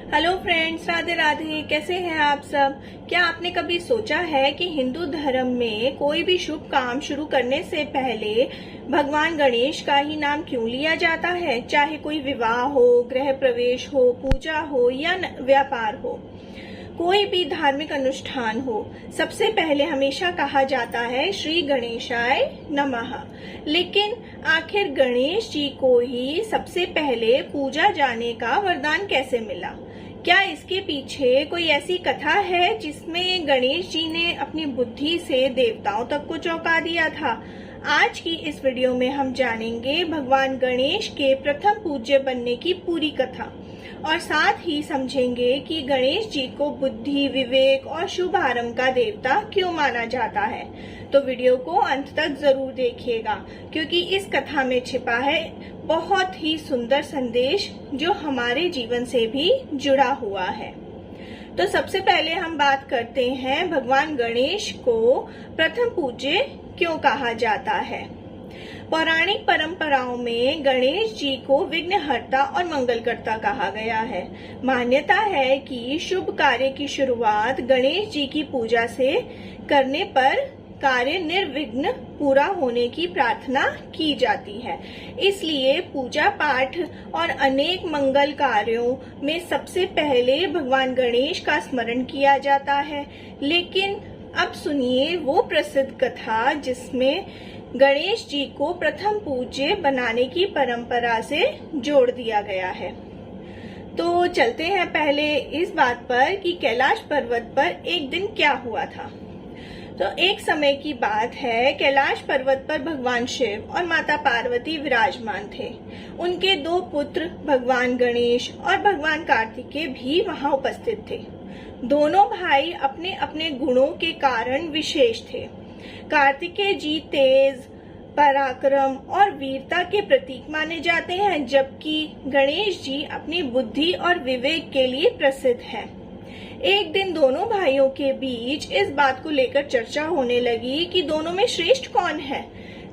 Hello friends, Radhe Radhe. कैसे हैं आप सब? क्या आपने कभी सोचा है कि हिंदू धर्म में कोई भी शुभ काम शुरू करने से पहले भगवान गणेश का ही नाम क्यों लिया जाता है? चाहे कोई विवाह हो, गृह प्रवेश हो, पूजा हो या व्यापार हो, कोई भी धार्मिक अनुष्ठान हो, सबसे पहले हमेशा कहा जाता है श्री गणेशाय नमः। लेकिन आखिर गणेश जी को ही सबसे पहले पूजा जाने का वरदान कैसे मिला? क्या इसके पीछे कोई ऐसी कथा है जिसमें गणेश जी ने अपनी बुद्धि से देवताओं तक को चौंका दिया था? आज की इस वीडियो में हम जानेंगे भगवान गणेश के प्रथम पूज्य बनने की पूरी कथा और साथ ही समझेंगे कि गणेश जी को बुद्धि, विवेक और शुभ आरंभ का देवता क्यों माना जाता है। तो वीडियो को अंत तक जरूर देखिएगा, क्योंकि इस कथा में छिपा है बहुत ही सुंदर संदेश जो हमारे जीवन से भी जुड़ा हुआ है। तो सबसे पहले हम बात करते हैं भगवान गणेश को प्रथम पूज्य क्यों कहा जाता है। पौराणिक परंपराओं में गणेश जी को विघ्नहर्ता और मंगलकर्ता कहा गया है। मान्यता है कि शुभ कार्य की शुरुआत गणेश जी की पूजा से करने पर कार्य निर्विघ्न पूरा होने की प्रार्थना की जाती है। इसलिए पूजा पाठ और अनेक मंगल कार्यों में सबसे पहले भगवान गणेश का स्मरण किया जाता है। लेकिन अब सुनिए वो प्रसिद्ध कथा जिसमें गणेश जी को प्रथम पूज्य बनाने की परंपरा से जोड़ दिया गया है। तो चलते हैं पहले इस बात पर कि कैलाश पर्वत पर एक दिन क्या हुआ था। तो एक समय की बात है, कैलाश पर्वत पर भगवान शिव और माता पार्वती विराजमान थे। उनके दो पुत्र भगवान गणेश और भगवान कार्तिकेय भी वहां उपस्थित थे। दोनों भाई अपने अपने गुणों के कारण विशेष थे। कार्तिकेय जी तेज, पराक्रम और वीरता के प्रतीक माने जाते हैं, जबकि गणेश जी अपनी बुद्धि और विवेक के लिए प्रसिद्ध हैं। एक दिन दोनों भाइयों के बीच इस बात को लेकर चर्चा होने लगी कि दोनों में श्रेष्ठ कौन है।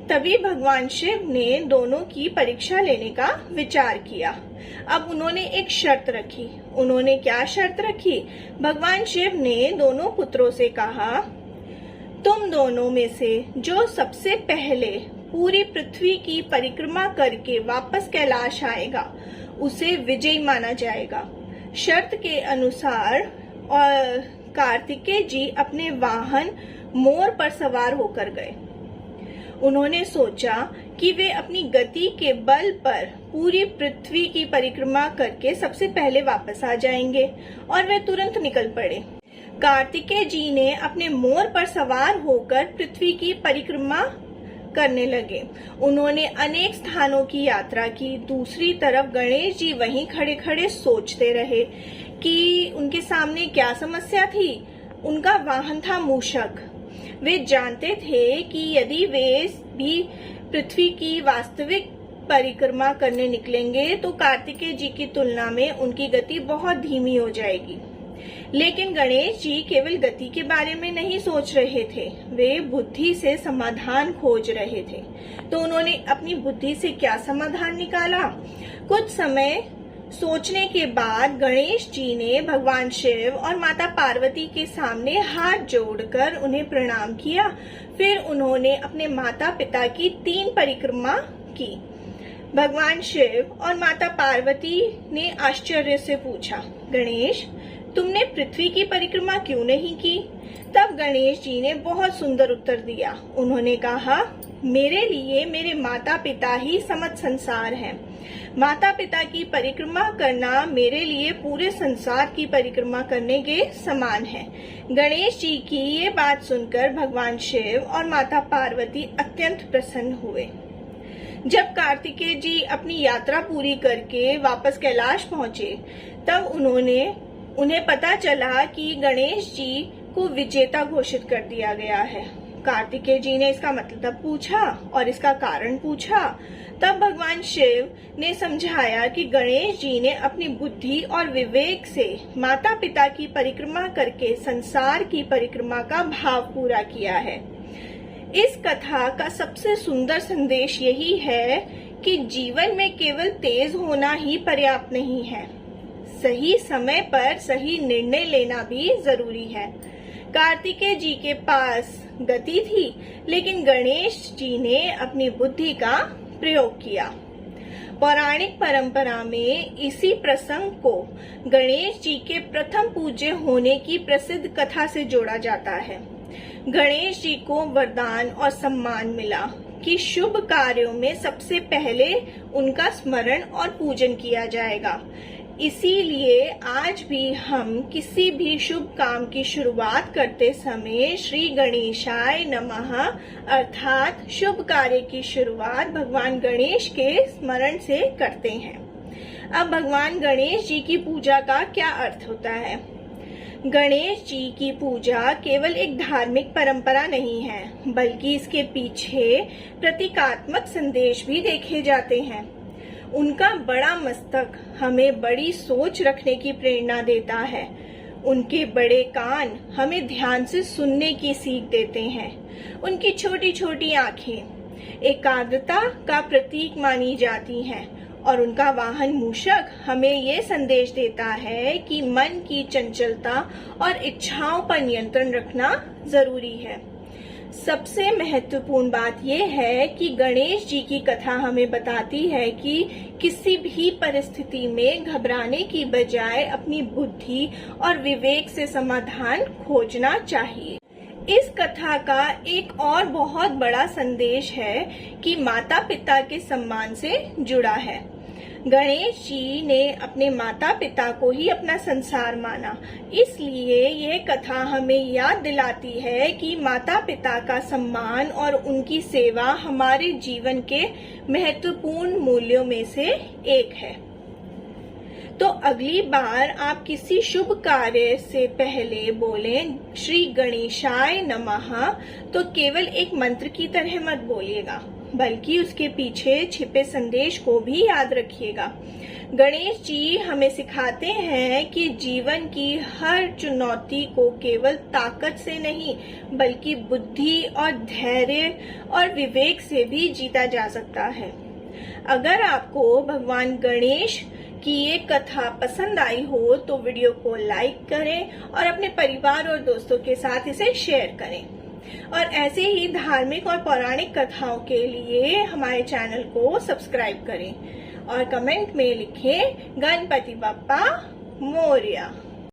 तभी भगवान शिव ने दोनों की परीक्षा लेने का विचार किया। अब उन्होंने एक शर्त रखी। उन्होंने क्या शर्त रखी? भगवान शिव ने दोनों पुत्रों से कहा, तुम दोनों में से जो सबसे पहले पूरी पृथ्वी की परिक्रमा करके वापस कैलाश आएगा उसे विजयी माना जाएगा। शर्त के अनुसार और कार्तिकेय जी अपने वाहन मोर पर सवार होकर गए। उन्होंने सोचा कि वे अपनी गति के बल पर पूरी पृथ्वी की परिक्रमा करके सबसे पहले वापस आ जाएंगे और वे तुरंत निकल पड़े। कार्तिकेय जी ने अपने मोर पर सवार होकर पृथ्वी की परिक्रमा करने लगे। उन्होंने अनेक स्थानों की यात्रा की। दूसरी तरफ गणेश जी वहीं खड़े खड़े सोचते रहे कि उनके सामने क्या समस्या थी। उनका वाहन था मूषक। वे जानते थे कि यदि वे भी पृथ्वी की वास्तविक परिक्रमा करने निकलेंगे तो कार्तिकेय जी की तुलना में उनकी गति बहुत धीमी हो जाएगी। लेकिन गणेश जी केवल गति के बारे में नहीं सोच रहे थे, वे बुद्धि से समाधान खोज रहे थे। तो उन्होंने अपनी बुद्धि से क्या समाधान निकाला? कुछ समय सोचने के बाद गणेश जी ने भगवान शिव और माता पार्वती के सामने हाथ जोड़कर उन्हें प्रणाम किया। फिर उन्होंने अपने माता पिता की 3 परिक्रमा की। भगवान शिव और माता पार्वती ने आश्चर्य से पूछा, गणेश, तुमने पृथ्वी की परिक्रमा क्यों नहीं की? तब गणेश जी ने बहुत सुंदर उत्तर दिया। उन्होंने कहा, मेरे लिए मेरे माता पिता ही समस्त संसार हैं। माता पिता की परिक्रमा करना मेरे लिए पूरे संसार की परिक्रमा करने के समान है। गणेश जी की ये बात सुनकर भगवान शिव और माता पार्वती अत्यंत प्रसन्न हुए। जब कार्तिकेय जी अपनी यात्रा पूरी करके वापस कैलाश पहुंचे, तब उन्हें पता चला कि गणेश जी को विजेता घोषित कर दिया गया है। कार्तिकेय जी ने इसका मतलब पूछा और इसका कारण पूछा। तब भगवान शिव ने समझाया कि गणेश जी ने अपनी बुद्धि और विवेक से माता पिता की परिक्रमा करके संसार की परिक्रमा का भाव पूरा किया है। इस कथा का सबसे सुंदर संदेश यही है कि जीवन में केवल तेज होना ही पर्याप्त नहीं है। सही समय पर सही निर्णय लेना भी जरूरी है। कार्तिकेय जी के पास गति थी, लेकिन गणेश जी ने अपनी बुद्धि का प्रयोग किया। पौराणिक परंपरा में इसी प्रसंग को गणेश जी के प्रथम पूज्य होने की प्रसिद्ध कथा से जोड़ा जाता है। गणेश जी को वरदान और सम्मान मिला कि शुभ कार्यों में सबसे पहले उनका स्मरण और पूजन किया जाएगा। इसीलिए आज भी हम किसी भी शुभ काम की शुरुआत करते समय श्री गणेशाय नमः अर्थात शुभ कार्य की शुरुआत भगवान गणेश के स्मरण से करते हैं। अब भगवान गणेश जी की पूजा का क्या अर्थ होता है? गणेश जी की पूजा केवल एक धार्मिक परंपरा नहीं है, बल्कि इसके पीछे प्रतीकात्मक संदेश भी देखे जाते हैं। उनका बड़ा मस्तक हमें बड़ी सोच रखने की प्रेरणा देता है। उनके बड़े कान हमें ध्यान से सुनने की सीख देते हैं। उनकी छोटी छोटी आंखें एकाग्रता का प्रतीक मानी जाती हैं और उनका वाहन मूषक हमें ये संदेश देता है कि मन की चंचलता और इच्छाओं पर नियंत्रण रखना जरूरी है। सबसे महत्वपूर्ण बात यह है कि गणेश जी की कथा हमें बताती है कि किसी भी परिस्थिति में घबराने की बजाय अपनी बुद्धि और विवेक से समाधान खोजना चाहिए। इस कथा का एक और बहुत बड़ा संदेश है कि माता पिता के सम्मान से जुड़ा है। गणेश जी ने अपने माता पिता को ही अपना संसार माना, इसलिए यह कथा हमें याद दिलाती है कि माता पिता का सम्मान और उनकी सेवा हमारे जीवन के महत्वपूर्ण मूल्यों में से एक है। तो अगली बार आप किसी शुभ कार्य से पहले बोलें श्री गणेशाय नमः, तो केवल एक मंत्र की तरह मत बोलिएगा, बल्कि उसके पीछे छिपे संदेश को भी याद रखिएगा। गणेश जी हमें सिखाते हैं कि जीवन की हर चुनौती को केवल ताकत से नहीं, बल्कि बुद्धि और धैर्य और विवेक से भी जीता जा सकता है। अगर आपको भगवान गणेश की ये कथा पसंद आई हो तो वीडियो को लाइक करें और अपने परिवार और दोस्तों के साथ इसे शेयर करें। और ऐसे ही धार्मिक और पौराणिक कथाओं के लिए हमारे चैनल को सब्सक्राइब करें और कमेंट में लिखें गणपति बप्पा मोरया।